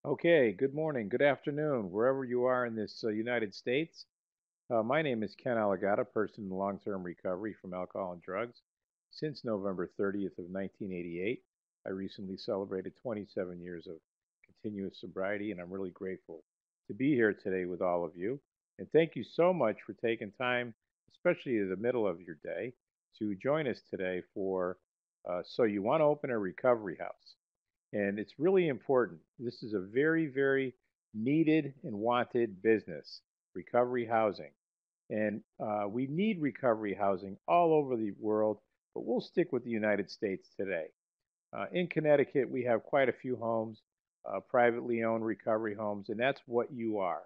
Okay, good morning, good afternoon, wherever you are in this United States. My name is Ken Alagata, person in long-term recovery from alcohol and drugs since November 30th of 1988. I recently celebrated 27 years of continuous sobriety, and I'm really grateful to be here today with all of you. And thank you so much for taking time, especially in the middle of your day, to join us today for So You Want to Open a Recovery House. And it's really important. This is a very, very needed and wanted business, recovery housing. And we need recovery housing all over the world, but we'll stick with the United States today. In Connecticut, we have quite a few homes, privately owned recovery homes, and that's what you are.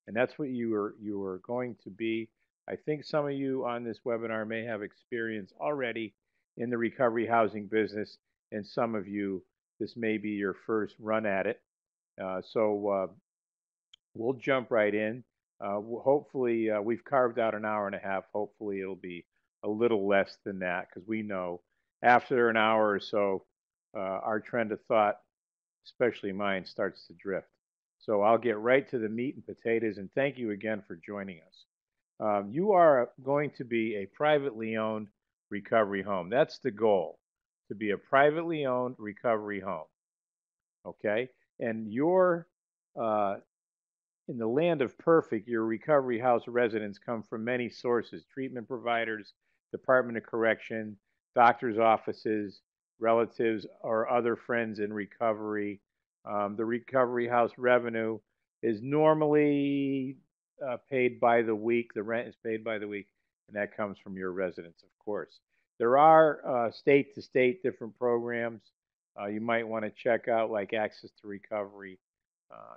And that's what you are going to be. I think some of you on this webinar may have experience already in the recovery housing business, and some of you, this may be your first run at it. So we'll jump right in. Hopefully, we've carved out an hour and a half. Hopefully, it'll be a little less than that because we know after an hour or so, our trend of thought, especially mine, starts to drift. So I'll get right to the meat and potatoes, and thank you again for joining us. You are going to be a privately owned recovery home. That's the goal, to be a privately owned recovery home. Okay? And you're uh, in the land of perfect, your recovery house residents come from many sources: treatment providers, Department of Correction, doctors' offices, relatives, or other friends in recovery. The recovery house revenue is normally paid by the week. The rent is paid by the week, and that comes from your residents, of course. There are state to state different programs you might want to check out, like Access to Recovery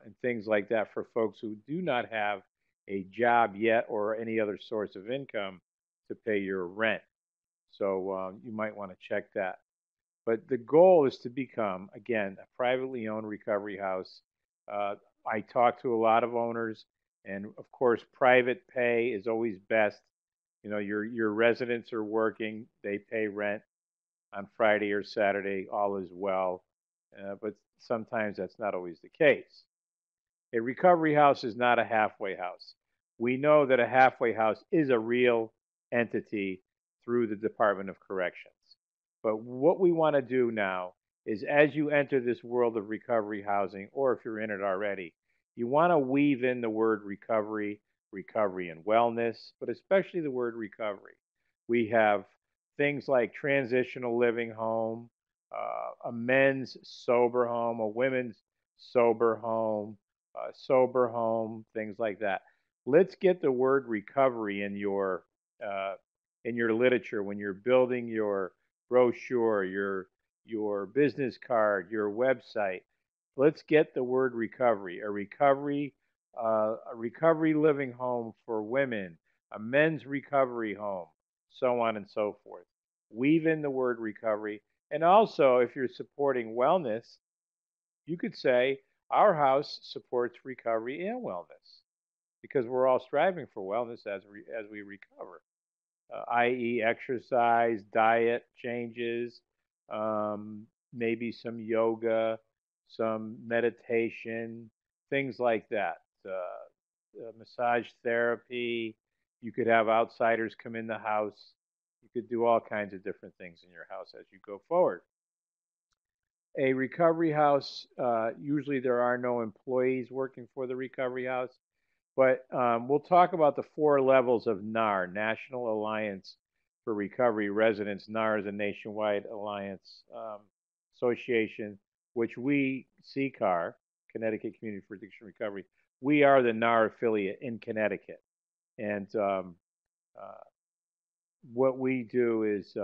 and things like that for folks who do not have a job yet or any other source of income to pay your rent. So you might want to check that. But the goal is to become, again, a privately owned recovery house. Uh, I talk to a lot of owners, and of course, private pay is always best. You know, your residents are working, they pay rent on Friday or Saturday, all is well. But sometimes that's not always the case. A recovery house is not a halfway house. We know that a halfway house is a real entity through the Department of Corrections. But what we want to do now is, as you enter this world of recovery housing, or if you're in it already, you want to weave in the word recovery, recovery and wellness, but especially the word recovery. We have things like transitional living home, a men's sober home, a women's sober home, sober home, things like that. Let's get the word recovery uh, in your literature when you're building your brochure, your business card, your website. Let's get the word recovery. A recovery living home for women, a men's recovery home, so on and so forth. Weave in the word recovery, and also if you're supporting wellness, you could say our house supports recovery and wellness because we're all striving for wellness as we recover, i.e., exercise, diet changes, maybe some yoga, some meditation, things like that. Massage therapy. You could have outsiders come in the house. You could do all kinds of different things in your house as you go forward. A recovery house, usually there are no employees working for the recovery house, but we'll talk about the four levels of NAR, National Alliance for Recovery Residents. NAR is a nationwide alliance association, which we, CCAR, Connecticut Community for Addiction Recovery, we are the NAR affiliate in Connecticut. And uh, what we do is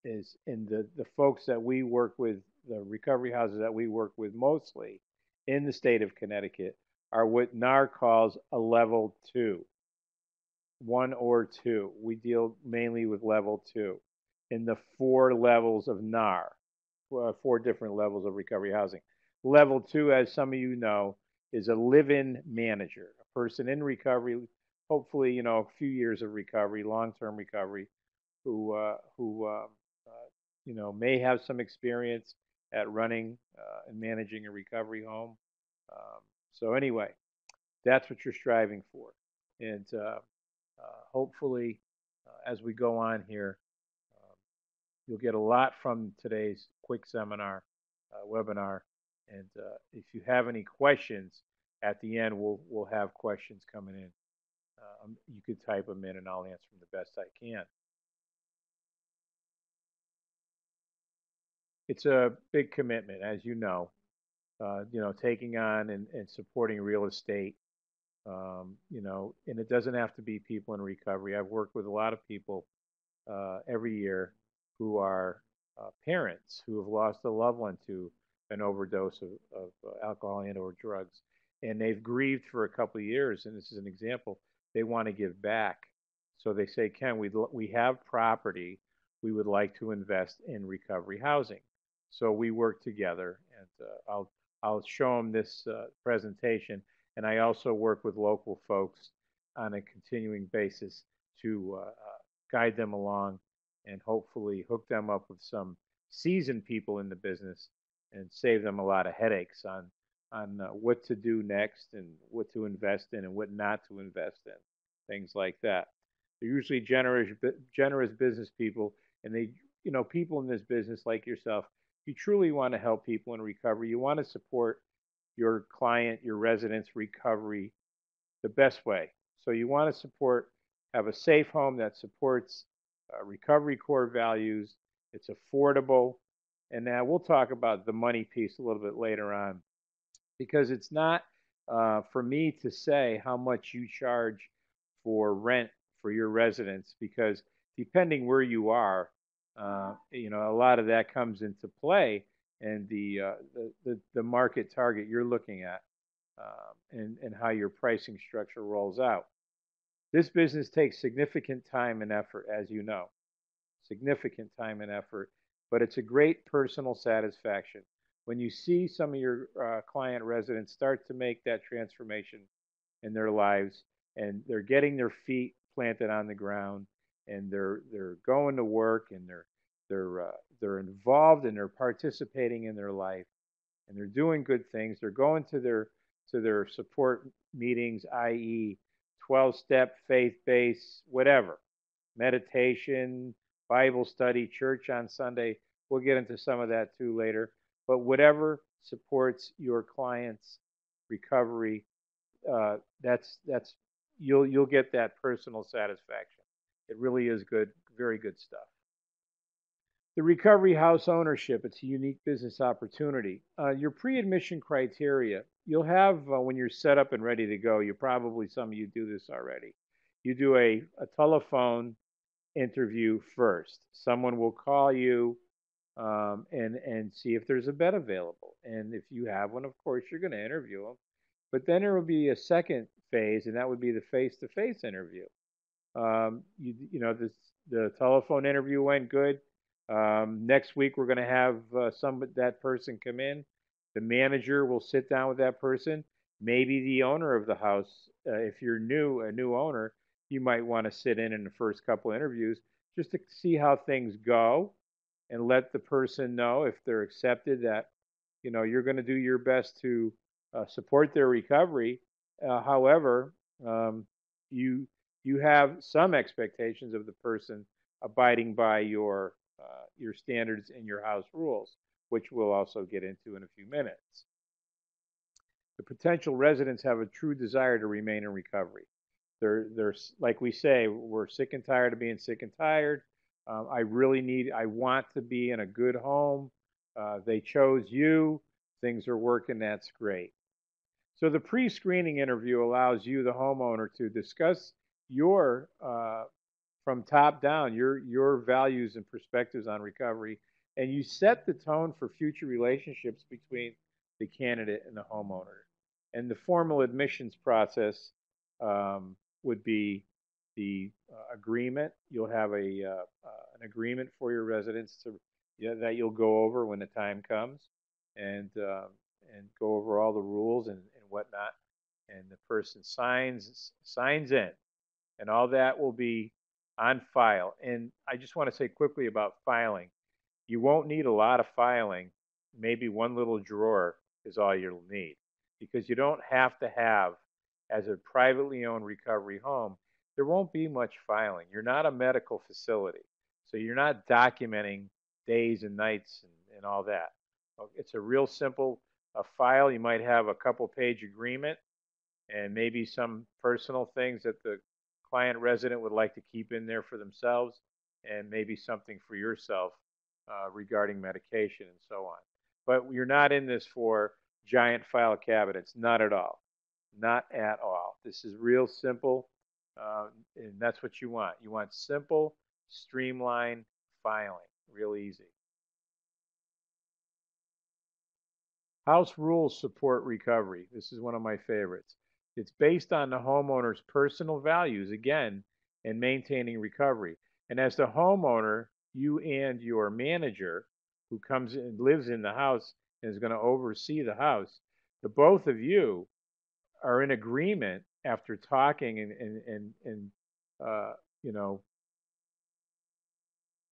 in the folks that we work with, the recovery houses that we work with mostly in the state of Connecticut are what NAR calls a level two, one or two. We deal mainly with level two in the four levels of NAR, four different levels of recovery housing. Level two, as some of you know, is a live-in manager, a person in recovery, hopefully, you know, a few years of recovery, long-term recovery, who you know, may have some experience at running and managing a recovery home. So anyway, that's what you're striving for. And hopefully, as we go on here, um, you'll get a lot from today's quick seminar, webinar. And if you have any questions at the end, we'll have questions coming in. You could type them in, and I'll answer them the best I can. It's a big commitment, as you know. Taking on and supporting real estate. And it doesn't have to be people in recovery. I've worked with a lot of people every year who are parents who have lost a loved one to an overdose of alcohol and/or drugs, and they've grieved for a couple of years. And this is an example. They want to give back, so they say, "Ken, we have property. We would like to invest in recovery housing." So we work together, and I'll show them this presentation, and I also work with local folks on a continuing basis to guide them along and hopefully hook them up with some seasoned people in the business and save them a lot of headaches on what to do next and what to invest in and what not to invest in, things like that. They're usually generous business people, and people in this business like yourself, you truly want to help people in recovery. You want to support your client, your residents' recovery the best way. So you want to have a safe home that supports recovery core values. It's affordable. And now we'll talk about the money piece a little bit later on because it's not for me to say how much you charge for rent for your residents because depending where you are, a lot of that comes into play and the market target you're looking at and how your pricing structure rolls out. This business takes significant time and effort, as you know, significant time and effort, but it's a great personal satisfaction when you see some of your client residents start to make that transformation in their lives and they're getting their feet planted on the ground and they're going to work and they're involved and they're participating in their life and they're doing good things. They're going to their support meetings, i.e., 12-step, faith-based, whatever, meditation, Bible study, church on Sunday. We'll get into some of that too later. But whatever supports your client's recovery, that's you'll get that personal satisfaction. It really is good, very good stuff. The recovery house ownership, it's a unique business opportunity. Your pre-admission criteria, you'll have when you're set up and ready to go, some of you do this already. You do a telephone interview first. Someone will call you and see if there's a bed available. And if you have one, of course, you're going to interview them. But then there will be a second phase, and that would be the face-to-face interview. The telephone interview went good. Next week, we're going to have that person come in. The manager will sit down with that person. Maybe the owner of the house, if you're a new owner, you might want to sit in the first couple interviews just to see how things go and let the person know if they're accepted that you're going to do your best to support their recovery. However, you have some expectations of the person abiding by your standards and your house rules, which we'll also get into in a few minutes. The potential residents have a true desire to remain in recovery. They're like we say, we're sick and tired of being sick and tired. I want to be in a good home. They chose you. Things are working. That's great. So the pre-screening interview allows you, the homeowner, to discuss your from top down, your values and perspectives on recovery, and you set the tone for future relationships between the candidate and the homeowner. And the formal admissions process would be the agreement. You'll have an agreement for your residents that you'll go over when the time comes, and go over all the rules and whatnot. And the person signs in, and all that will be on file. And I just want to say quickly about filing. You won't need a lot of filing. Maybe one little drawer is all you'll need. because you don't have to have, as a privately owned recovery home, there won't be much filing. You're not a medical facility, so you're not documenting days and nights and all that. It's a real simple file. You might have a couple page agreement and maybe some personal things that the client resident would like to keep in there for themselves, and maybe something for yourself regarding medication and so on. But you're not in this for giant file cabinets, not at all. Not at all. This is real simple, and that's what you want. You want simple, streamlined filing, real easy. House rules support recovery. This is one of my favorites. It's based on the homeowner's personal values, again, in maintaining recovery. And as the homeowner, you and your manager, who comes and lives in the house and is going to oversee the house, the both of you are in agreement after talking and uh, you know,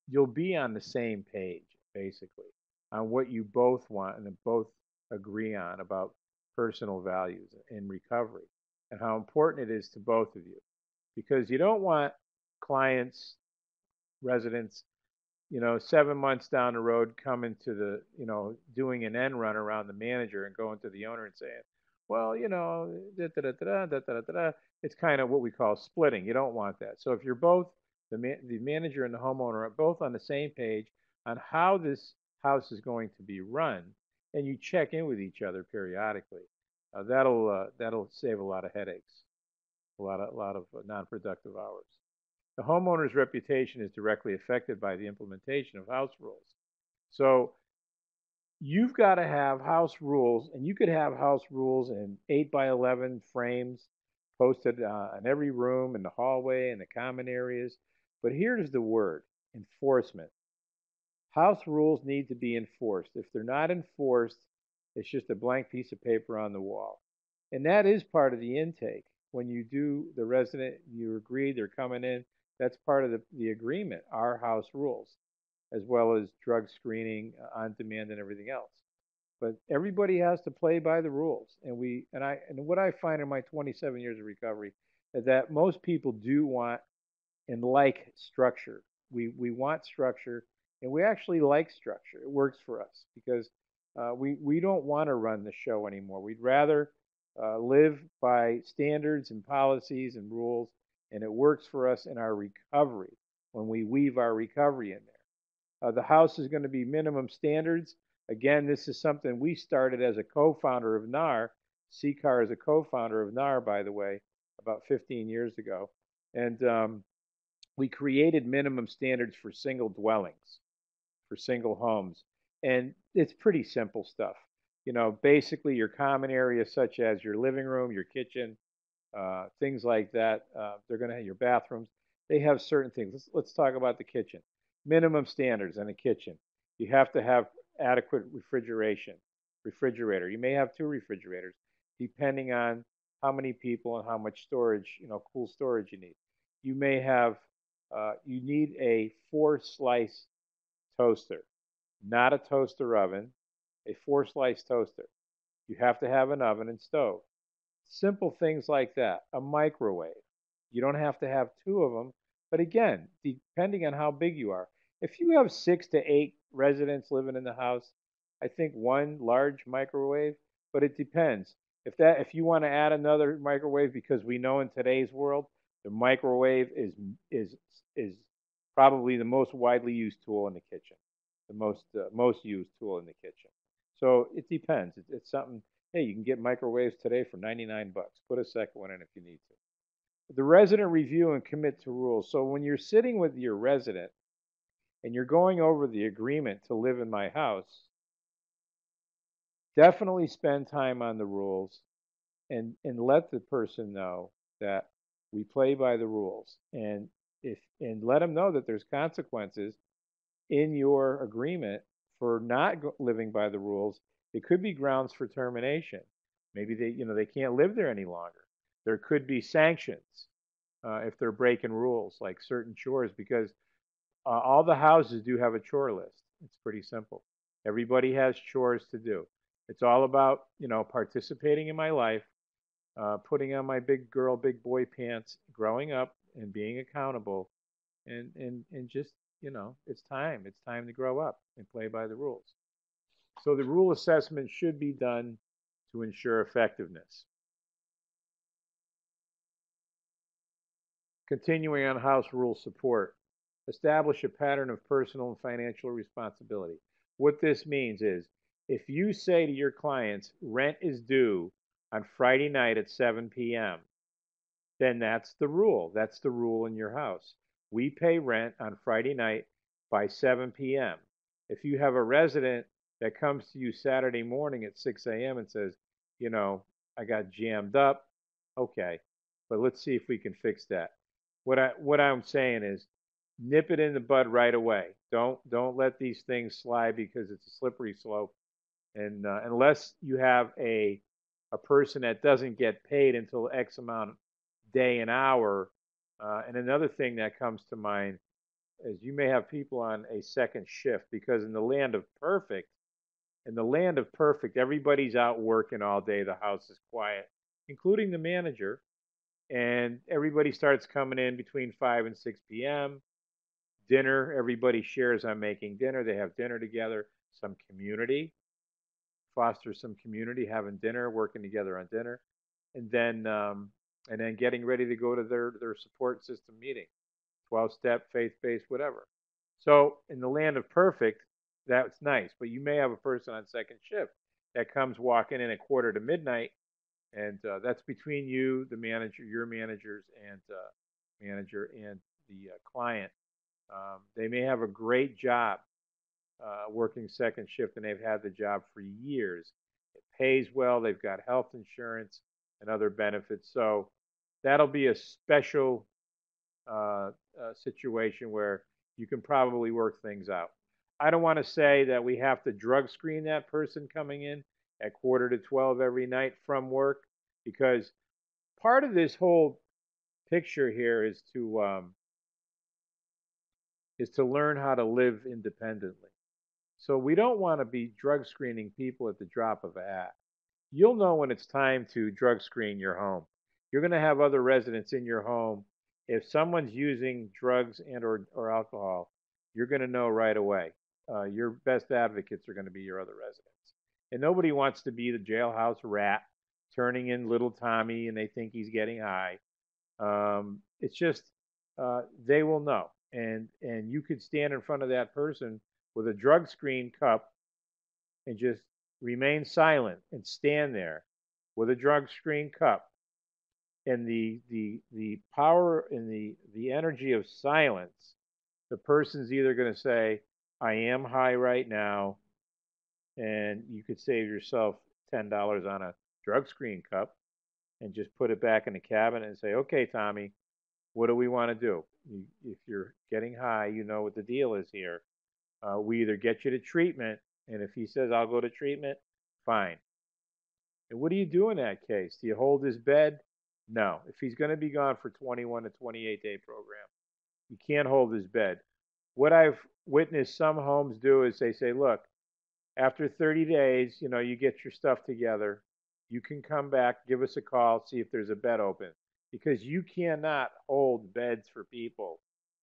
you'll be on the same page, basically, on what you both want and both agree on about personal values in recovery and how important it is to both of you. Because you don't want clients, residents, 7 months down the road coming to doing an end run around the manager and going to the owner and saying, well, da, da, da, da, da, da, da, da. It's kind of what we call splitting. You don't want that. So if you're both, the manager and the homeowner are both on the same page on how this house is going to be run, and you check in with each other periodically, that'll save a lot of headaches, a lot of non-productive hours. The homeowner's reputation is directly affected by the implementation of house rules. So you've got to have house rules, and you could have house rules in 8 by 11 frames posted in every room, in the hallway, in the common areas. But here's the word: enforcement. House rules need to be enforced. If they're not enforced, it's just a blank piece of paper on the wall. And that is part of the intake. When you do the resident, you agree they're coming in, that's part of the agreement, our house rules, as well as drug screening, on demand, and everything else. But everybody has to play by the rules. And what I find in my 27 years of recovery is that most people do want and like structure. We want structure, and we actually like structure. It works for us because we don't want to run the show anymore. We'd rather live by standards and policies and rules, and it works for us in our recovery when we weave our recovery in there. The house is going to be minimum standards. Again, this is something we started as a co-founder of NAR. CCAR is a co-founder of NAR, by the way, about 15 years ago. And we created minimum standards for single dwellings, for single homes. And it's pretty simple stuff. Basically your common areas such as your living room, your kitchen, things like that. They're going to have your bathrooms. They have certain things. Let's talk about the kitchen. Minimum standards in a kitchen. You have to have adequate refrigerator. You may have two refrigerators, depending on how many people and how much storage, cool storage you need. You may have, you need a 4-slice toaster, not a toaster oven, a 4-slice toaster. You have to have an oven and stove. Simple things like that. A microwave. You don't have to have two of them, but again, depending on how big you are. If you have 6 to 8 residents living in the house, I think one large microwave, but it depends. If you want to add another microwave, because we know in today's world the microwave is probably the most widely used tool in the kitchen, the most used tool in the kitchen. So it depends. It's something. Hey, you can get microwaves today for 99 bucks. Put a second one in if you need to. The resident review and commit to rules. So when you're sitting with your resident and you're going over the agreement to live in my house, definitely spend time on the rules and let the person know that we play by the rules, and let them know that there's consequences in your agreement for not living by the rules. It could be grounds for termination. Maybe they can't live there any longer. There could be sanctions if they're breaking rules, like certain chores, because all the houses do have a chore list. It's pretty simple. Everybody has chores to do. It's all about, participating in my life, putting on my big girl, big boy pants, growing up and being accountable, and just, it's time. It's time to grow up and play by the rules. So the rule assessment should be done to ensure effectiveness. Continuing on house rule support, establish a pattern of personal and financial responsibility. What this means is if you say to your clients, rent is due on Friday night at 7 p.m., then that's the rule. That's the rule in your house. We pay rent on Friday night by 7 p.m. If you have a resident that comes to you Saturday morning at 6 a.m. and says, I got jammed up, okay, but let's see if we can fix that. What I'm saying is nip it in the bud right away. Don't let these things slide because it's a slippery slope. And unless you have a person that doesn't get paid until X amount day and hour. And another thing that comes to mind is you may have people on a second shift because in the land of perfect, everybody's out working all day. The house is quiet, including the manager, and everybody starts coming in between 5 and 6 p.m. Dinner, everybody shares on making dinner. They have dinner together. Some community, foster some community, having dinner, working together on dinner, and then getting ready to go to their support system meeting, 12-step, faith-based, whatever. So in the land of perfect, that's nice. But you may have a person on second shift that comes walking in at quarter to midnight, and that's between you, the manager, your managers, and manager and the client. They may have a great job working second shift, and they've had the job for years. It pays well. They've got health insurance and other benefits. So that'll be a special situation where you can probably work things out. I don't want to say that we have to drug screen that person coming in at quarter to 12 every night from work, because part of this whole picture here is to learn how to live independently. So we don't want to be drug screening people at the drop of a hat. You'll know when it's time to drug screen your home. You're going to have other residents in your home. If someone's using drugs or alcohol, you're going to know right away. Your best advocates are going to be your other residents. And nobody wants to be the jailhouse rat turning in little Tommy and they think he's getting high. It's just they will know. And you could stand in front of that person with a drug screen cup and just remain silent and stand there with a drug screen cup, and the power and the energy of silence, the person's either going to say, I am high right now, and you could save yourself $10 on a drug screen cup and just put it back in the cabinet and say, okay, Tommy, what do we want to do? If you're getting high, you know what the deal is here. We either get you to treatment, and if he says, I'll go to treatment, fine. And what do you do in that case? Do you hold his bed? No. If he's going to be gone for 21 to 28-day program, you can't hold his bed. What I've witnessed some homes do is they say, look, after 30 days, you get your stuff together. You can come back, give us a call, see if there's a bed open. Because you cannot hold beds for people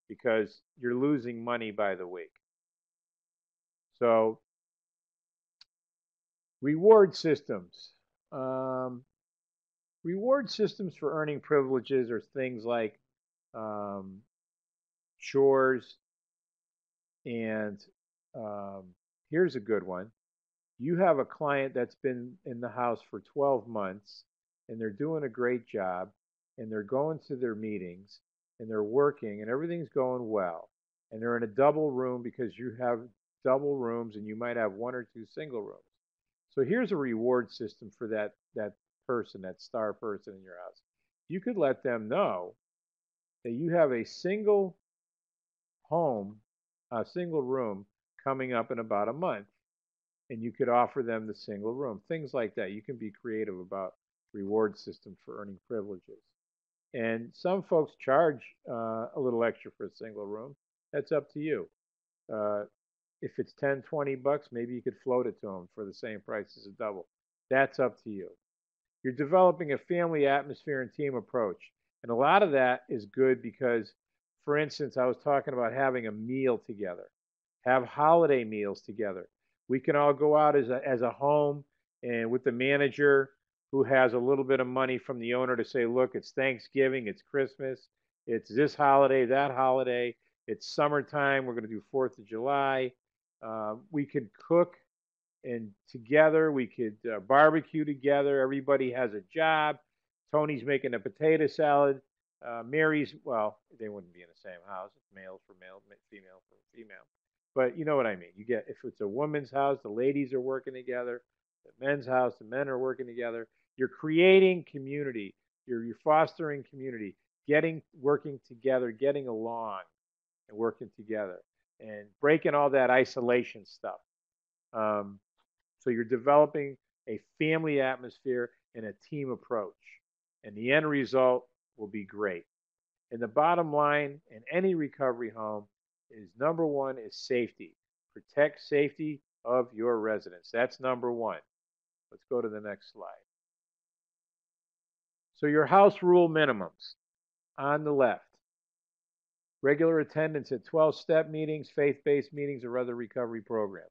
because you're losing money by the week. So, reward systems. Reward systems for earning privileges are things like um, chores, and here's a good one. You have a client that's been in the house for 12 months and they're doing a great job and they're going to their meetings and they're working and everything's going well. And they're in a double room because you have double rooms and you might have one or two single rooms. So here's a reward system for that person, that star person in your house. You could let them know that you have a single home, a single room coming up in about a month, and you could offer them the single room. Things like that. You can be creative about reward systems for earning privileges. And some folks charge a little extra for a single room. That's up to you. Uh, If it's 10, 20 bucks, maybe you could float it to them for the same price as a double. That's up to you. You're developing a family atmosphere and team approach. And a lot of that is good because, for instance, I was talking about having a meal together, have holiday meals together. We can all go out as a home and with the manager who has a little bit of money from the owner to say, look, it's Thanksgiving, it's Christmas, it's this holiday, that holiday, it's summertime, we're going to do 4th of July. We could cook and together we could barbecue together. Everybody has a job. Tony's making a potato salad. Mary's, well, they wouldn't be in the same house. It's male for male, female for female. But you know what I mean. You get, if it's a woman's house, the ladies are working together. The men's house, the men are working together. You're creating community. You're fostering community, working together, getting along, and working together, and breaking all that isolation stuff. Um, so you're developing a family atmosphere and a team approach. And the end result will be great. And the bottom line in any recovery home is number one is safety. Protect safety of your residents. That's number one. Let's go to the next slide. So your house rule minimums on the left. Regular attendance at 12-step meetings, faith-based meetings, or other recovery programs.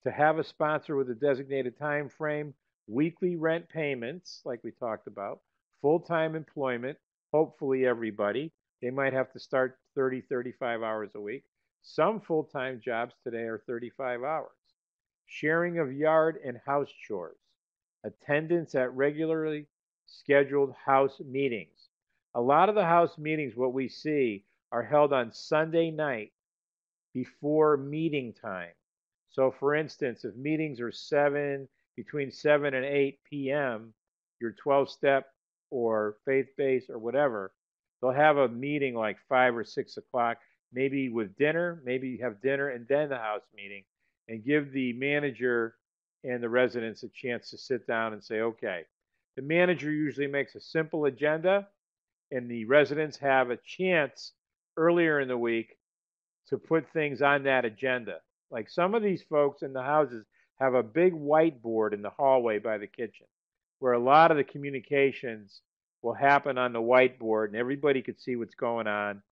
To have a sponsor with a designated time frame, weekly rent payments, like we talked about, full-time employment, hopefully everybody. They might have to start 30, 35 hours a week. Some full-time jobs today are 35 hours. Sharing of yard and house chores. Attendance at regularly scheduled house meetings. A lot of the house meetings, what we see, are held on Sunday night before meeting time. So for instance, if meetings are between 7 and 8 p.m., your 12-step or faith-based or whatever, they'll have a meeting like 5 or 6 o'clock, maybe with dinner, maybe you have dinner and then the house meeting, and give the manager and the residents a chance to sit down and say, okay, the manager usually makes a simple agenda, and the residents have a chance earlier in the week to put things on that agenda. Like some of these folks in the houses have a big whiteboard in the hallway by the kitchen where a lot of the communications will happen on the whiteboard and everybody could see what's going on.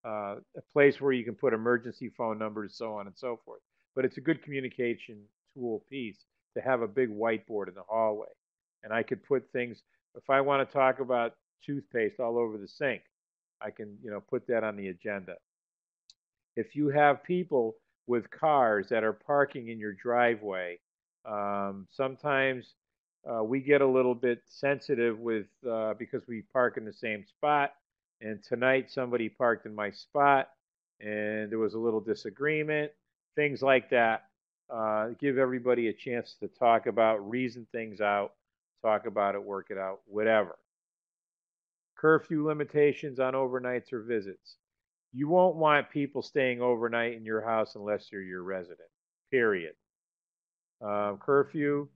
A place where you can put emergency phone numbers, so on and so forth. But it's a good communication tool piece to have a big whiteboard in the hallway. And I could put things, if I want to talk about toothpaste all over the sink, I can, put that on the agenda. If you have people with cars that are parking in your driveway, sometimes we get a little bit sensitive with because we park in the same spot. And tonight somebody parked in my spot, and there was a little disagreement. Things like that. Give everybody a chance to talk about, reason things out, talk about it, work it out, whatever. Curfew limitations on overnights or visits. You won't want people staying overnight in your house unless you're your resident, period. Curfew,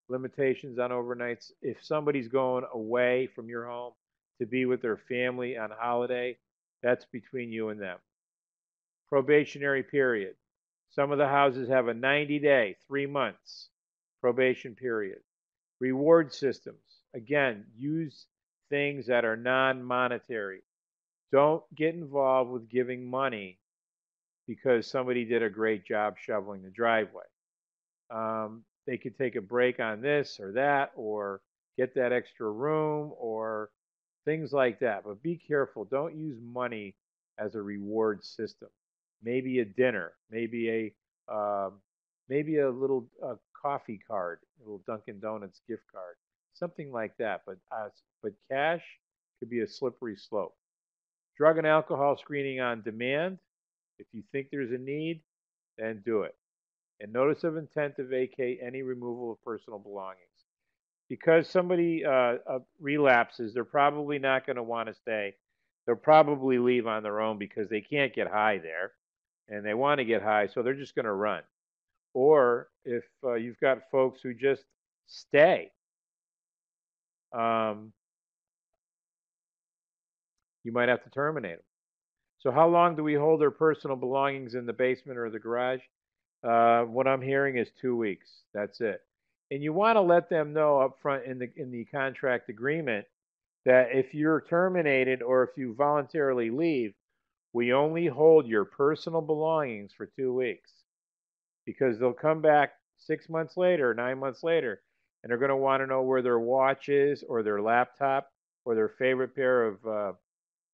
limitations on overnights. If somebody's going away from your home to be with their family on holiday, that's between you and them. Probationary period. Some of the houses have a 90-day, 3 months probation period. Reward systems. Again, use things that are non-monetary. Don't get involved with giving money because somebody did a great job shoveling the driveway. They could take a break on this or that, or get that extra room, or things like that. But be careful. Don't use money as a reward system. Maybe a dinner, maybe a little coffee card, a little Dunkin' Donuts gift card, something like that. But cash could be a slippery slope. Drug and alcohol screening on demand. If you think there's a need, then do it. And notice of intent to vacate any removal of personal belongings. Because somebody relapses, they're probably not going to want to stay. They'll probably leave on their own because they can't get high there. And they want to get high, so they're just going to run. Or if you've got folks who just stay, you might have to terminate them. So how long do we hold their personal belongings in the basement or the garage? What I'm hearing is 2 weeks. That's it. And you want to let them know up front in the contract agreement that if you're terminated or if you voluntarily leave, we only hold your personal belongings for 2 weeks because they'll come back 6 months later, 9 months later, and they're going to want to know where their watch is or their laptop or their favorite pair of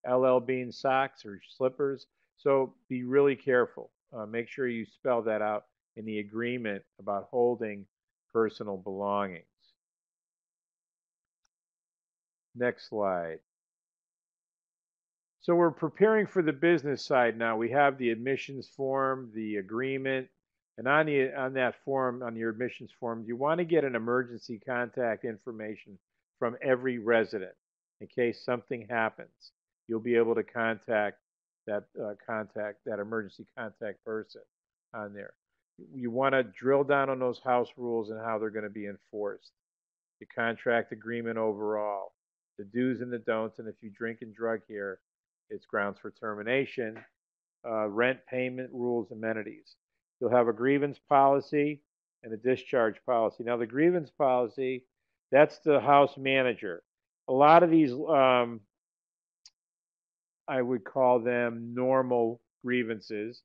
LL Bean socks or slippers. So be really careful. Make sure you spell that out in the agreement about holding personal belongings. Next slide. So we're preparing for the business side now. We have the admissions form, the agreement, and on that form, on your admissions form, you want to get an emergency contact information from every resident in case something happens. You'll be able to contact that emergency contact person on there. You want to drill down on those house rules and how they're going to be enforced. The contract agreement overall, the do's and the don'ts, and if you drink and drug here, it's grounds for termination, rent payment rules, amenities. You'll have a grievance policy and a discharge policy. Now, the grievance policy, that's the house manager. A lot of these, I would call them normal grievances.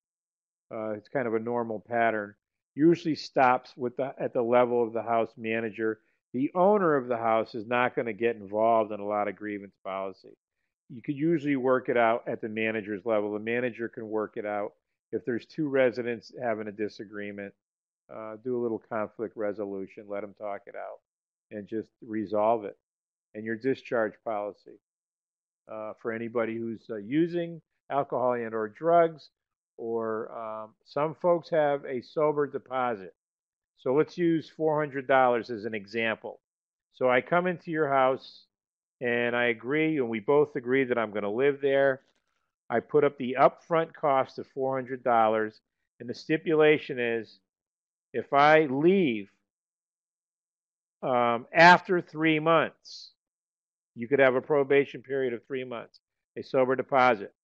It's kind of a normal pattern. Usually stops at the level of the house manager. The owner of the house is not going to get involved in a lot of grievance policy. You could usually work it out at the manager's level. The manager can work it out. If there's two residents having a disagreement, do a little conflict resolution, let them talk it out, and just resolve it. And your discharge policy for anybody who's using alcohol and or drugs, or some folks have a sober deposit. So let's use $400 as an example. So I come into your house and I agree, and we both agree that I'm going to live there. I put up the upfront cost of $400, and the stipulation is if I leave after 3 months, you could have a probation period of 3 months, a sober deposit.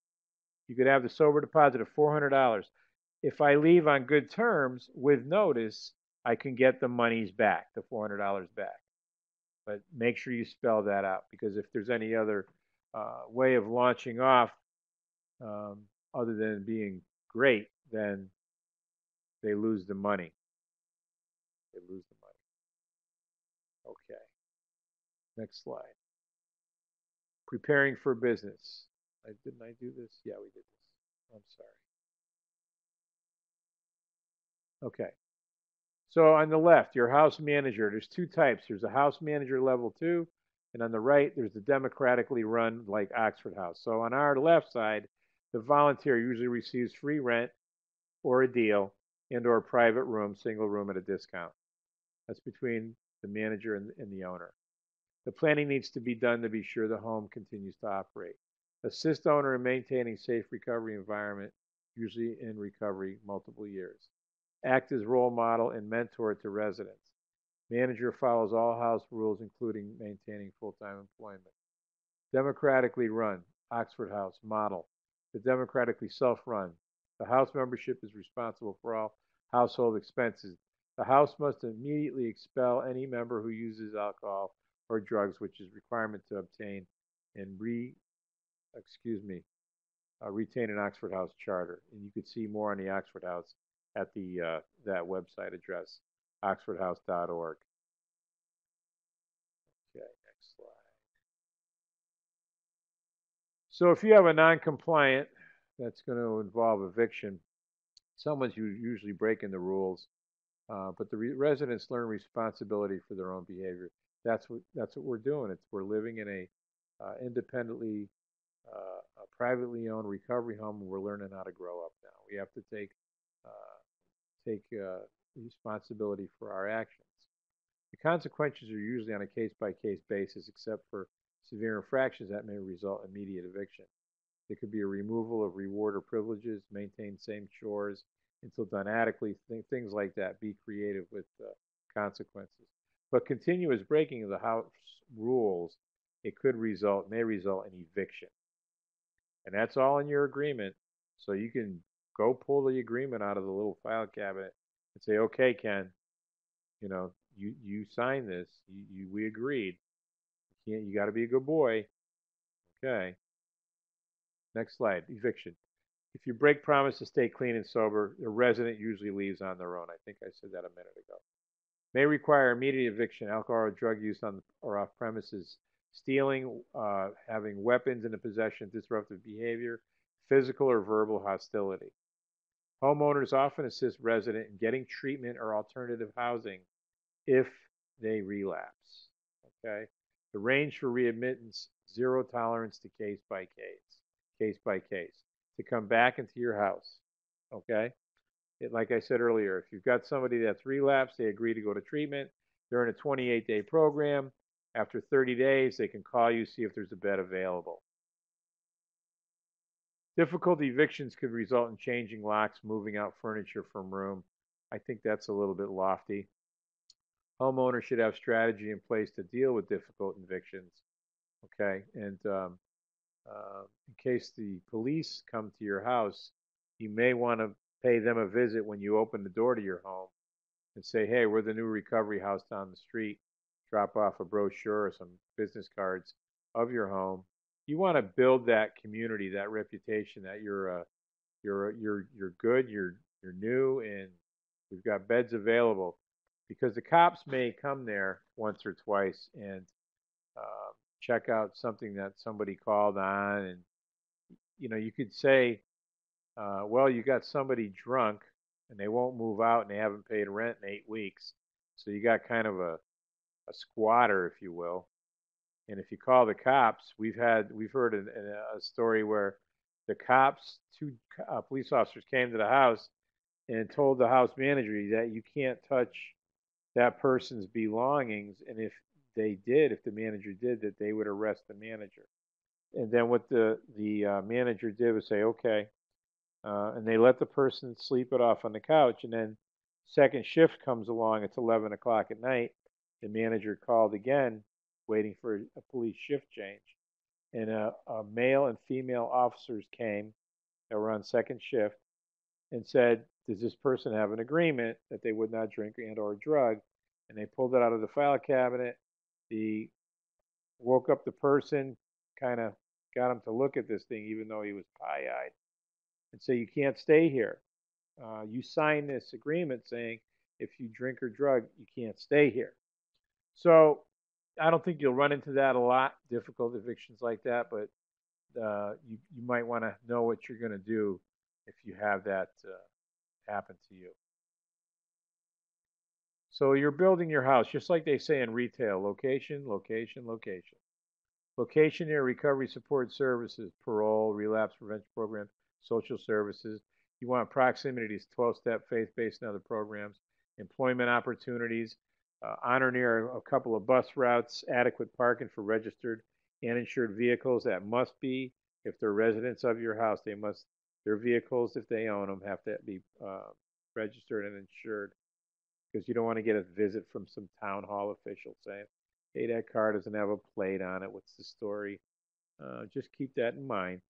You could have the sober deposit of $400. If I leave on good terms with notice, I can get the monies back, the $400 back. But make sure you spell that out because if there's any other way of launching off other than being great, then they lose the money. They lose the money. Okay. Next slide. Preparing for business. Didn't I do this? Yeah, we did this. I'm sorry. Okay. So on the left, your house manager, there's two types. There's a house manager level 2, and on the right, there's the democratically run like Oxford House. So on our left side, the volunteer usually receives free rent or a deal and or a private room, single room at a discount. That's between the manager and the owner. The planning needs to be done to be sure the home continues to operate. Assist owner in maintaining safe recovery environment, usually in recovery multiple years. Act as role model and mentor to residents. Manager follows all house rules, including maintaining full-time employment. Democratically run, Oxford House model. The democratically self-run. The house membership is responsible for all household expenses. The house must immediately expel any member who uses alcohol or drugs, which is requirement to obtain and retain an Oxford House charter. And you could see more on the Oxford House at that website address, oxfordhouse.org. Okay, next slide. So if you have a non-compliant, that's going to involve eviction. Someone's usually breaking the rules, but the residents learn responsibility for their own behavior. That's what we're doing. We're living in a independently, privately owned recovery home, and we're learning how to grow up now. We have to take responsibility for our actions. The consequences are usually on a case-by-case basis, except for severe infractions that may result in immediate eviction. There could be a removal of reward or privileges, maintain same chores until done adequately, things like that. Be creative with consequences. But continuous breaking of the house rules, it may result in eviction. And that's all in your agreement. So you can go pull the agreement out of the little file cabinet and say, okay, Ken, you signed this. We agreed. You got to be a good boy. Okay. Next slide. Eviction. If you break promise to stay clean and sober, the resident usually leaves on their own. I think I said that a minute ago. May require immediate eviction, alcohol or drug use on or off premises, stealing, having weapons in the possession, disruptive behavior, physical or verbal hostility. Homeowners often assist resident in getting treatment or alternative housing if they relapse. Okay. The range for readmittance, zero tolerance to case by case, to come back into your house. Okay. Like I said earlier, if you've got somebody that's relapsed, they agree to go to treatment. They're in a 28-day program. After 30 days, they can call you, see if there's a bed available. Difficult evictions could result in changing locks, moving out furniture from room. I think that's a little bit lofty. Homeowners should have strategy in place to deal with difficult evictions. Okay, and in case the police come to your house, you may want to pay them a visit when you open the door to your home and say, hey, we're the new recovery house down the street. Drop off a brochure or some business cards of your home. You want to build that community, that reputation that you're good, you're new, and we've got beds available. Because the cops may come there once or twice and check out something that somebody called on, and you could say, well, you got somebody drunk and they won't move out and they haven't paid rent in 8 weeks. So you got kind of a squatter, if you will. And if you call the cops, we've heard a story where the cops, two police officers came to the house and told the house manager that you can't touch that person's belongings. And if the manager did, that they would arrest the manager. And then what the manager did was say, okay, and they let the person sleep it off on the couch. And then second shift comes along. It's 11 o'clock at night. The manager called again, waiting for a police shift change. And a male and female officers came that were on second shift and said, does this person have an agreement that they would not drink and or drug? And they pulled it out of the file cabinet. They woke up the person, kind of got him to look at this thing, even though he was pie-eyed, and say, you can't stay here. You signed this agreement saying if you drink or drug, you can't stay here. So I don't think you'll run into that a lot, difficult evictions like that, but you might want to know what you're going to do if you have that happen to you. So you're building your house, just like they say in retail, location, location, location. Location near recovery support services, parole, relapse prevention program, social services. You want proximity to 12-step faith-based and other programs, employment opportunities, on or near a couple of bus routes, adequate parking for registered and insured vehicles. That must be, if they're residents of your house, their vehicles, if they own them, have to be registered and insured, because you don't want to get a visit from some town hall official saying, hey, that car doesn't have a plate on it. What's the story? Just keep that in mind.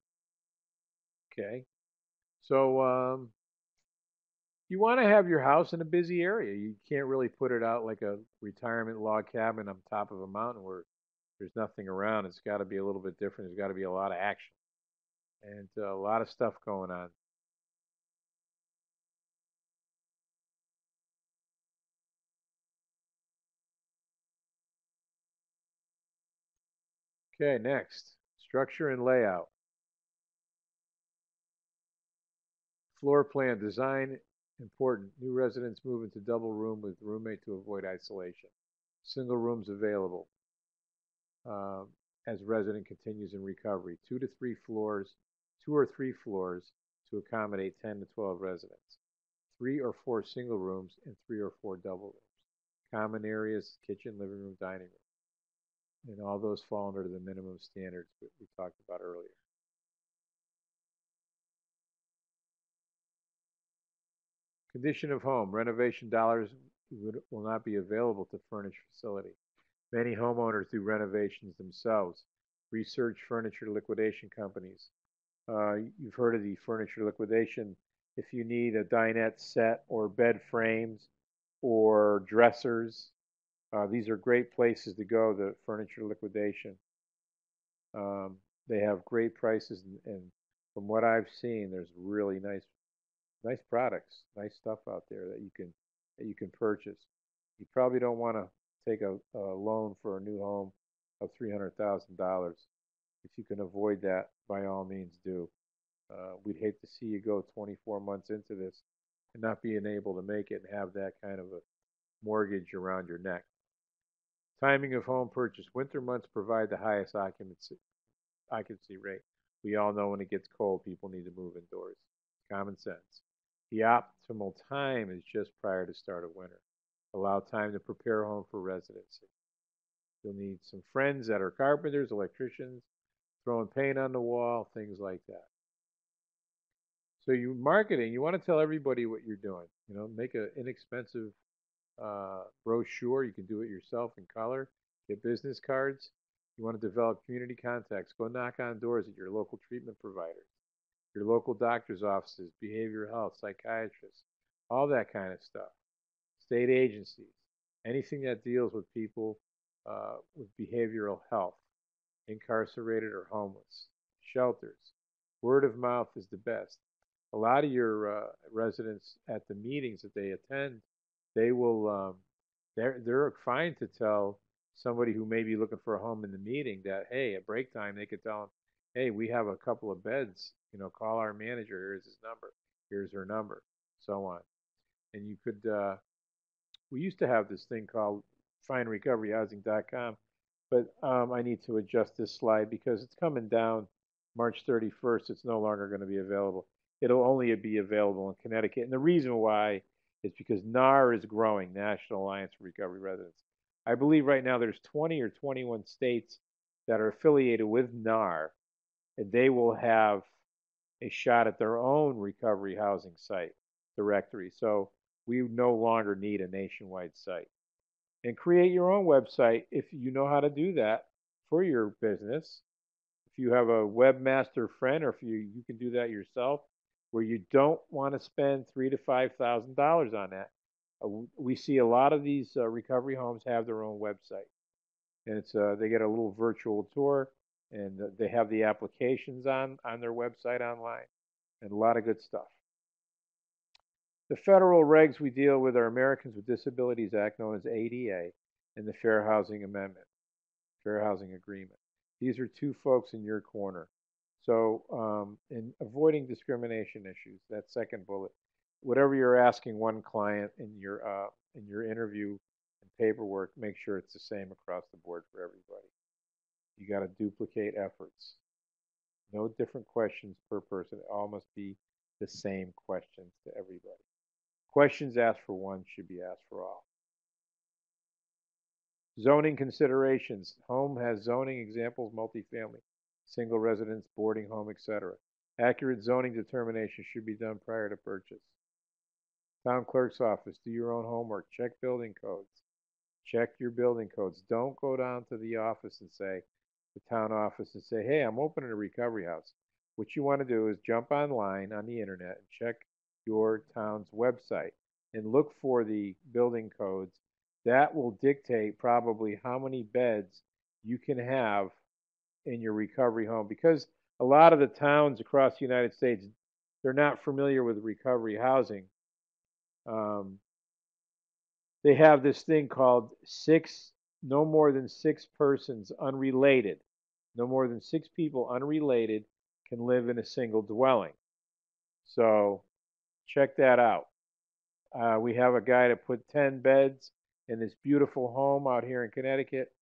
Okay. So you want to have your house in a busy area. You can't really put it out like a retirement log cabin on top of a mountain where there's nothing around. It's got to be a little bit different. There's got to be a lot of action and a lot of stuff going on. Okay, next. Structure and layout. Floor plan design, important. New residents move into double room with roommate to avoid isolation. Single rooms available as resident continues in recovery. 2 or 3 floors to accommodate 10 to 12 residents. 3 or 4 single rooms and 3 or 4 double rooms. Common areas, kitchen, living room, dining room. And all those fall under the minimum standards that we talked about earlier. Condition of home. Renovation dollars will not be available to furnish facility. Many homeowners do renovations themselves. Research furniture liquidation companies. You've heard of the furniture liquidation if you need a dinette set or bed frames or dressers. These are great places to go, the furniture liquidation. They have great prices, and from what I've seen, there's really nice products, nice stuff out there that you can purchase. You probably don't want to take a loan for a new home of $300,000. If you can avoid that, by all means do. We'd hate to see you go 24 months into this and not being able to make it and have that kind of a mortgage around your neck. Timing of home purchase. Winter months provide the highest occupancy rate. We all know when it gets cold, people need to move indoors. Common sense. The optimal time is just prior to start of winter. Allow time to prepare a home for residency. You'll need some friends that are carpenters, electricians, throwing paint on the wall, things like that. So you marketing, you want to tell everybody what you're doing. You know, make an inexpensive brochure. You can do it yourself in color. Get business cards. You want to develop community contacts. Go knock on doors at your local treatment providers, your local doctor's offices, behavioral health, psychiatrists, all that kind of stuff. State agencies, anything that deals with people with behavioral health, incarcerated or homeless, shelters. Word of mouth is the best. A lot of your residents at the meetings that they attend, they will they're fine to tell somebody who may be looking for a home in the meeting that, hey, at break time they could tell them, hey, we have a couple of beds. You know, call our manager. Here's his number. Here's her number. So on. And you could. We used to have this thing called findrecoveryhousing.com, but I need to adjust this slide because it's coming down March 31st. It's no longer going to be available. It'll only be available in Connecticut. And the reason why is because NAR is growing, National Alliance for Recovery Residents. I believe right now there's 20 or 21 states that are affiliated with NAR, and they will have a shot at their own recovery housing site directory. So we no longer need a nationwide site. And create your own website if you know how to do that for your business. If you have a webmaster friend, or if you can do that yourself, where you don't want to spend $3,000 to $5,000 on that. We see a lot of these recovery homes have their own website, and it's they get a little virtual tour, and they have the applications on their website online, and a lot of good stuff. The federal regs we deal with are Americans with Disabilities Act, known as ADA, and the Fair Housing Amendment, Fair Housing Agreement. These are two folks in your corner. So, in avoiding discrimination issues, that second bullet, whatever you're asking one client in your interview and paperwork, make sure it's the same across the board for everybody. You got to duplicate efforts. No different questions per person. It all must be the same questions to everybody. Questions asked for one should be asked for all. Zoning considerations. Home has zoning examples, multifamily, single residence, boarding home, etc. Accurate zoning determination should be done prior to purchase. Town clerk's office. Do your own homework. Check building codes. Check your building codes. Don't go down to the office and say, the town office, and say, hey, I'm opening a recovery house. What you want to do is jump online on the internet and check your town's website and look for the building codes. That will dictate probably how many beds you can have in your recovery home, because a lot of the towns across the United States, they're not familiar with recovery housing. They have this thing called no more than 6 persons unrelated. No more than 6 people unrelated can live in a single dwelling. So check that out. We have a guy that put 10 beds in this beautiful home out here in Connecticut.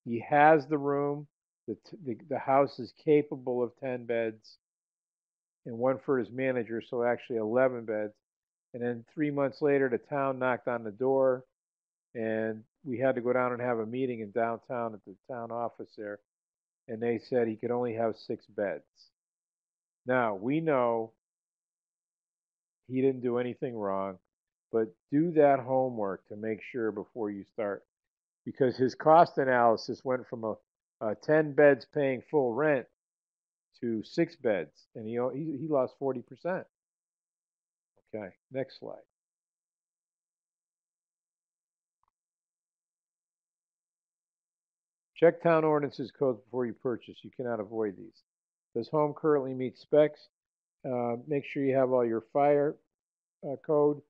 He has the room. The house is capable of 10 beds and one for his manager, so actually 11 beds. And then 3 months later, the town knocked on the door, and we had to go down and have a meeting in downtown at the town office there. And they said he could only have 6 beds. Now, we know he didn't do anything wrong, but do that homework to make sure before you start. Because his cost analysis went from a 10 beds paying full rent to 6 beds, and he lost 40%. Okay, next slide. Check town ordinances codes before you purchase. You cannot avoid these. Does home currently meet specs? Make sure you have all your fire code.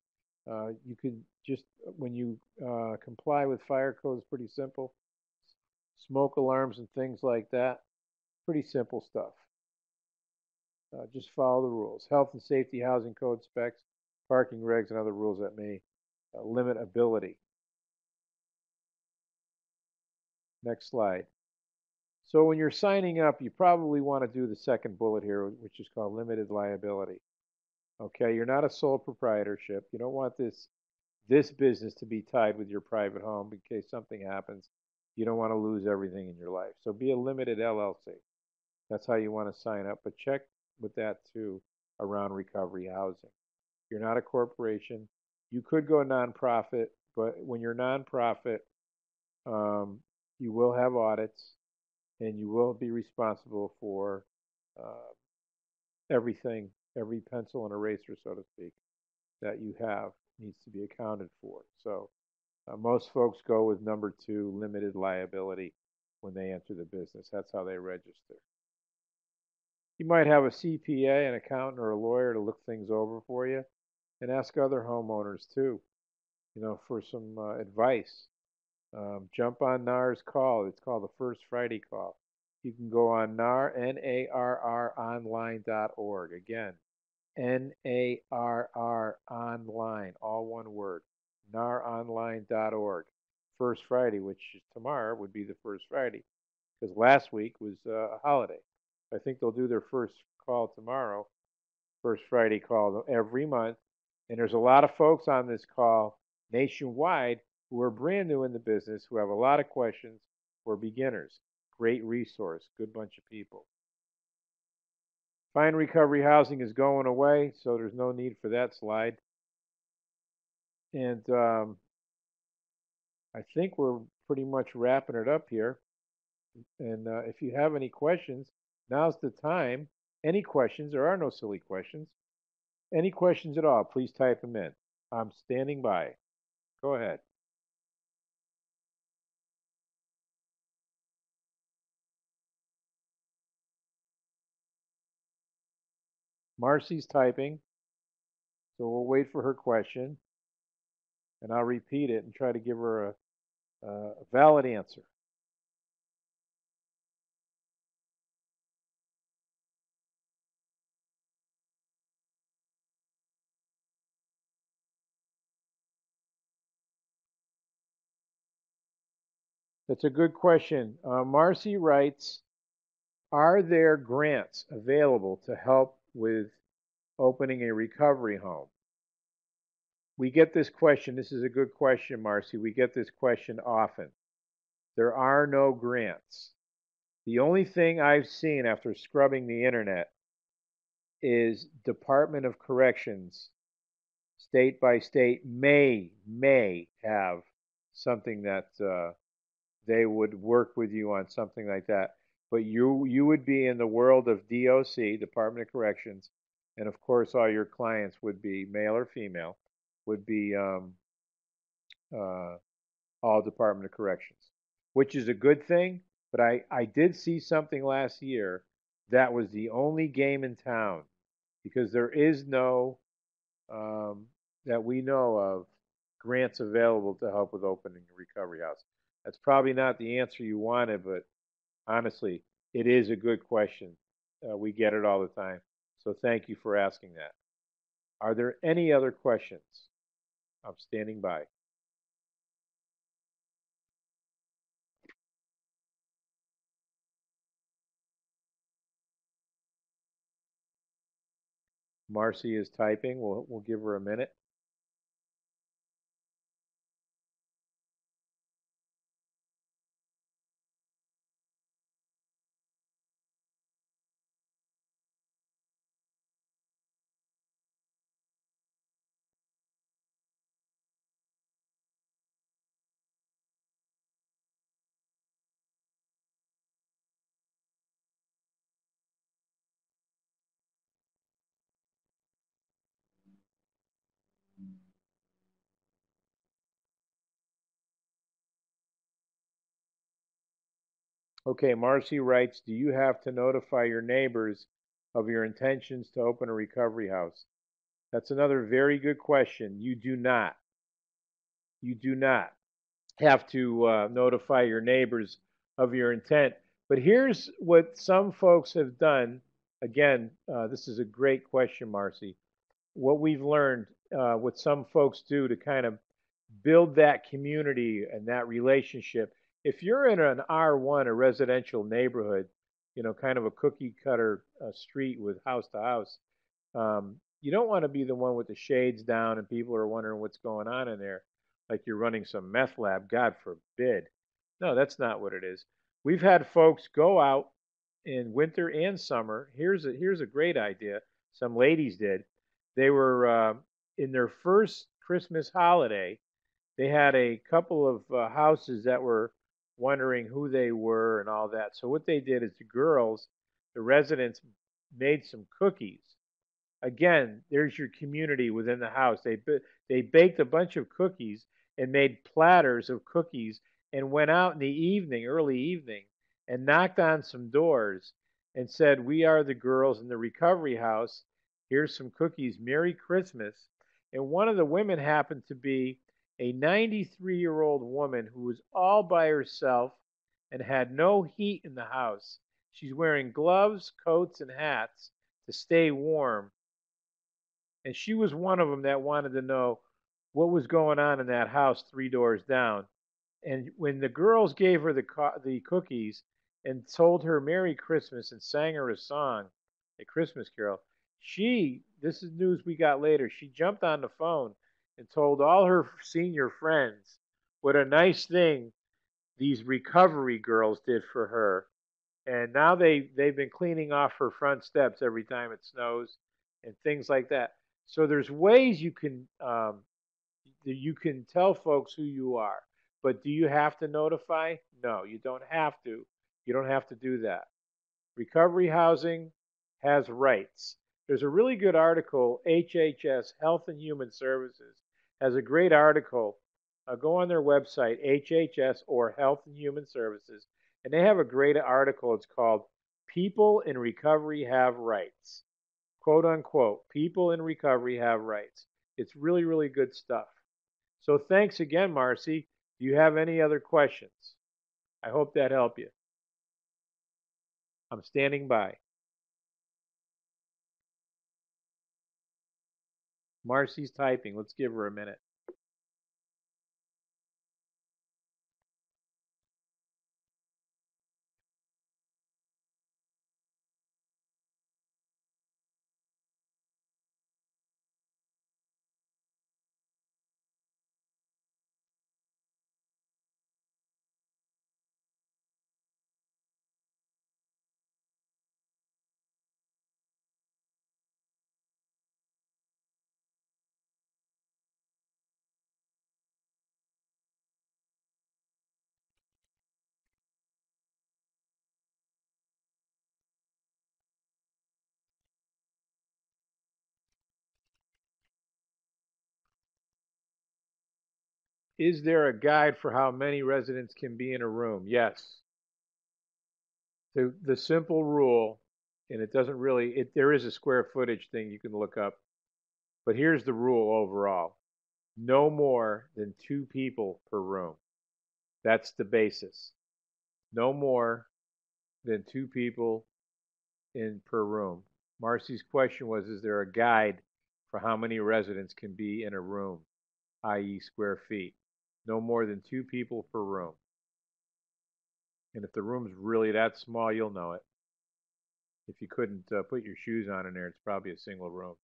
You could just, when you comply with fire codes, pretty simple. Smoke alarms and things like that. Pretty simple stuff. Just follow the rules. Health and safety, housing code specs, parking regs, and other rules that may limit ability. Next slide. So when you're signing up, you probably want to do the second bullet here, which is called limited liability. Okay, you're not a sole proprietorship. You don't want this business to be tied with your private home in case something happens. You don't want to lose everything in your life. So be a limited LLC. That's how you want to sign up. But check with that too around recovery housing. You're not a corporation. You could go nonprofit, but when you're nonprofit, you will have audits and you will be responsible for uh, everything, every pencil and eraser, so to speak, that you have needs to be accounted for. So most folks go with number two, limited liability, when they enter the business. That's how they register. You might have a CPA, an accountant, or a lawyer to look things over for you, and ask other homeowners too, for some advice. Jump on NAR's call. It's called the First Friday Call. You can go on NAR, N-A-R-R online.org. Again, NARR online, all one word, naronline.org. First Friday, which tomorrow would be the first Friday, because last week was a holiday. I think they'll do their first call tomorrow, First Friday call every month. And there's a lot of folks on this call nationwide who are brand new in the business, who have a lot of questions, for beginners. Great resource, good bunch of people. Fine recovery housing is going away, so there's no need for that slide. And I think we're pretty much wrapping it up here. And if you have any questions, now's the time. Any questions? There are no silly questions. Any questions at all, please type them in. I'm standing by. Go ahead. Marcy's typing, so we'll wait for her question, and I'll repeat it and try to give her a valid answer. That's a good question. Marcy writes, are there grants available to help with opening a recovery home? We get this question. This is a good question, Marcy. We get this question often. There are no grants. The only thing I've seen after scrubbing the internet is Department of Corrections, state by state, may have something that they would work with you on something like that. But you would be in the world of DOC, Department of Corrections, and of course all your clients would be male or female, would be uh, all Department of Corrections, which is a good thing. But I did see something last year that was the only game in town because there is no, um, that we know of, grants available to help with opening a recovery house. That's probably not the answer you wanted, but honestly, it is a good question. We get it all the time. So thank you for asking that. Are there any other questions? I'm standing by. Marcy is typing. We'll give her a minute. Okay, Marcy writes, do you have to notify your neighbors of your intentions to open a recovery house? That's another very good question. You do not. You do not have to notify your neighbors of your intent. But here's what some folks have done. Again, this is a great question, Marcy. What we've learned, what some folks do to kind of build that community and that relationship. If you're in an R1, a residential neighborhood, kind of a cookie cutter street with house to house, you don't want to be the one with the shades down and people are wondering what's going on in there, like you're running some meth lab. God forbid. No, that's not what it is. We've had folks go out in winter and summer. Here's a great idea. Some ladies did. They were in their first Christmas holiday. They had a couple of houses that were wondering who they were and all that. So what they did is the girls, the residents, made some cookies. Again, there's your community within the house. They baked a bunch of cookies and made platters of cookies and went out in the evening, early evening, and knocked on some doors and said, "We are the girls in the recovery house. Here's some cookies. Merry Christmas." And one of the women happened to be a 93-year-old woman who was all by herself and had no heat in the house. She's wearing gloves, coats, and hats to stay warm, and she was one of them that wanted to know what was going on in that house 3 doors down. And when the girls gave her the cookies and told her Merry Christmas and sang her a song, a Christmas carol, this is news we got later, she jumped on the phone and told all her senior friends what a nice thing these recovery girls did for her. And now they've been cleaning off her front steps every time it snows and things like that. So there's ways you can tell folks who you are. But do you have to notify? No, you don't have to. You don't have to do that. Recovery housing has rights. There's a really good article, HHS, Health and Human Services, has a great article. Go on their website, HHS or Health and Human Services, and they have a great article. It's called People in Recovery Have Rights. Quote unquote, people in recovery have rights. It's really, really good stuff. So thanks again, Marcy. Do you have any other questions? I hope that helped you. I'm standing by. Marcy's typing. Let's give her a minute. Is there a guide for how many residents can be in a room? Yes. The simple rule, and it doesn't really, there is a square footage thing you can look up, but here's the rule overall: no more than 2 people per room. That's the basis. No more than 2 people in per room. Marcy's question was, is there a guide for how many residents can be in a room, i.e. square feet? No more than 2 people per room. And if the room's really that small, you'll know it. If you couldn't put your shoes on in there, it's probably a single room.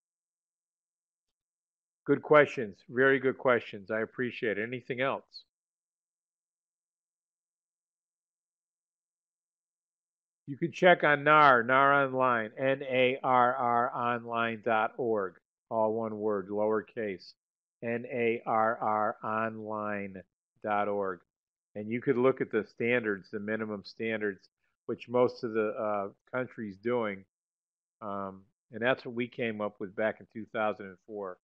Good questions. Very good questions. I appreciate it. Anything else? You can check on NAR Online, NARR online.org. All one word, lowercase, NARR online.org. And you could look at the standards, the minimum standards, which most of the country's doing. And that's what we came up with back in 2004,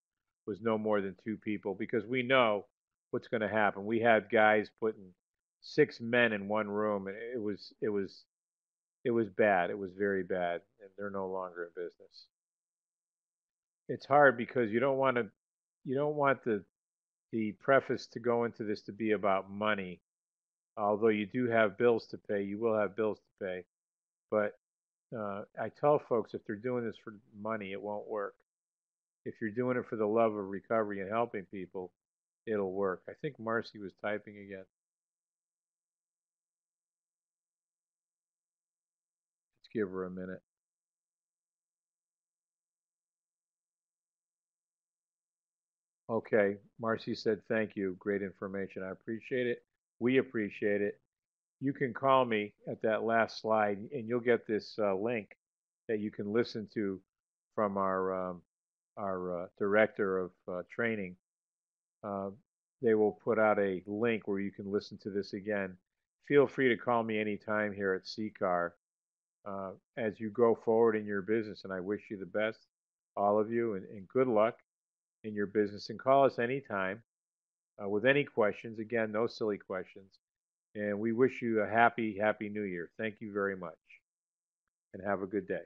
was no more than 2 people, because we know what's going to happen. We had guys putting six men in one room, and it was bad. It was very bad, and they're no longer in business. It's hard because you don't want the preface to go into this to be about money. Although you do have bills to pay, you will have bills to pay. But I tell folks if they're doing this for money, it won't work. If you're doing it for the love of recovery and helping people, it'll work. I think Marcy was typing again. Let's give her a minute. Okay, Marcy said thank you. Great information. I appreciate it. We appreciate it. You can call me at that last slide, and you'll get this link that you can listen to from our director of training. Uh, they will put out a link where you can listen to this again. Feel free to call me anytime here at CCAR as you go forward in your business, and I wish you the best, all of you, and good luck in your business. And call us anytime with any questions. Again, no silly questions. And we wish you a happy, happy new year. Thank you very much, and have a good day.